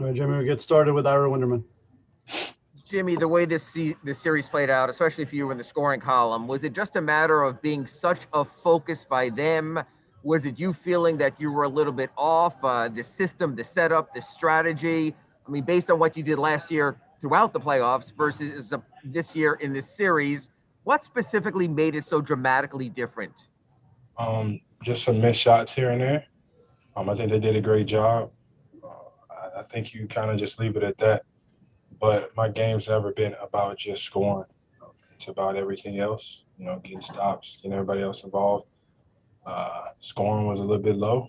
All right, Jimmy, we get started with Ira Winderman. Jimmy, the way this series played out, especially for you in the scoring column, was it just a matter of being such a focus by them? Was it you feeling that you were a little bit off? The system, the setup, the strategy? I mean, based on what you did last year throughout the playoffs versus this year in this series, what specifically made it so dramatically different? Just some missed shots here and there. I think they did a great job. I think you kind of just leave it at that. But my game's never been about just scoring. It's about everything else, getting stops, getting everybody else involved. Scoring was a little bit low,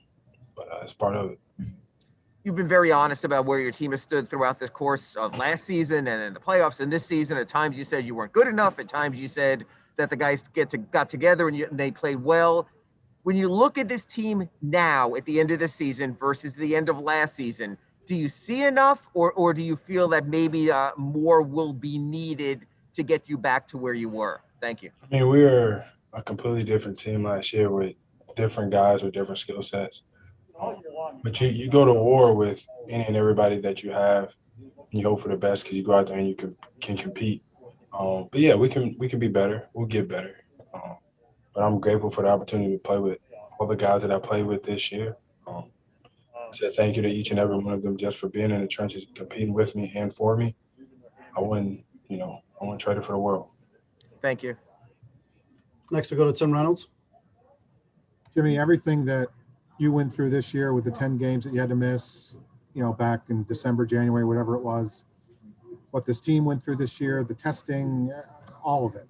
but it's part of it. You've been very honest about where your team has stood throughout the course of last season and in the playoffs and this season. At times you said you weren't good enough. At times you said that the guys got together and they played well. When you look at this team now at the end of the season versus the end of last season, do you see enough or do you feel that maybe more will be needed to get you back to where you were? Thank you. I mean, we were a completely different team last year with different guys with different skill sets. But you go to war with any and everybody that you have, and you hope for the best because you go out there and you can compete. But yeah, we can be better. We'll get better. But I'm grateful for the opportunity to play with all the guys that I played with this year. Say thank you to each and every one of them just for being in the trenches, competing with me and for me. I wouldn't trade it for the world. Thank you. Next, we go to Tim Reynolds. Jimmy, everything that you went through this year with the 10 games that you had to miss, back in December, January, whatever it was, what this team went through this year, the testing, all of it.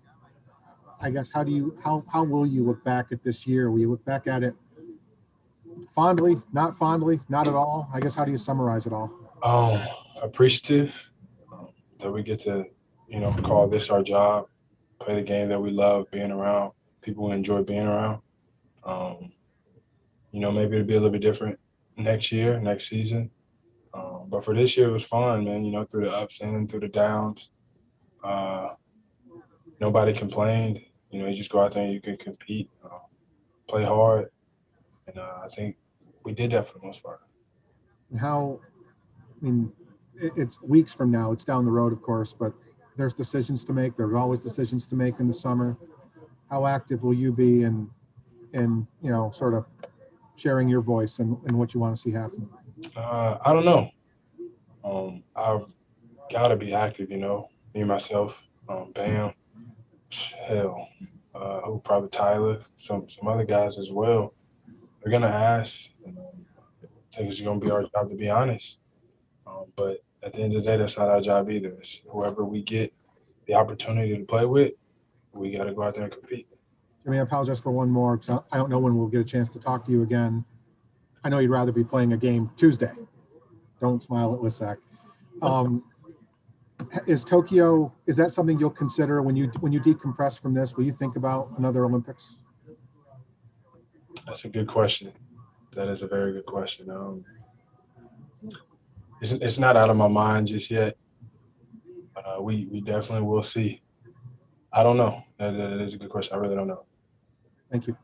I guess, how will you look back at this year? Will you look back at it fondly, not at all? I guess, how do you summarize it all? Appreciative that we get to, call this our job, play the game that we love, being around people we enjoy being around. Maybe it'll be a little bit different next year, next season. But for this year, it was fun, man, through the ups and through the downs. Nobody complained. You just go out there and you can compete, play hard. And I think we did that for the most part. And it's weeks from now. It's down the road, of course, but there's decisions to make. There's always decisions to make in the summer. How active will you be in sort of sharing your voice and what you want to see happen? I don't know. I've got to be active, me, myself, Bam, hell, probably Tyler, some other guys as well. They're going to ask. I think it's going to be our job to be honest. But at the end of the day, that's not our job either. It's whoever we get the opportunity to play with, we got to go out there and compete. Jimmy, I apologize for one more because I don't know when we'll get a chance to talk to you again. I know you'd rather be playing a game Tuesday. Don't smile at Lissac. Is Tokyo, is that something you'll consider when you decompress from this? Will you think about another Olympics? That's a good question. That is a very good question. It's not out of my mind just yet. But we definitely will see. I don't know. That is a good question. I really don't know. Thank you.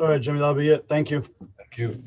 All right, Jimmy, that'll be it. Thank you. Thank you.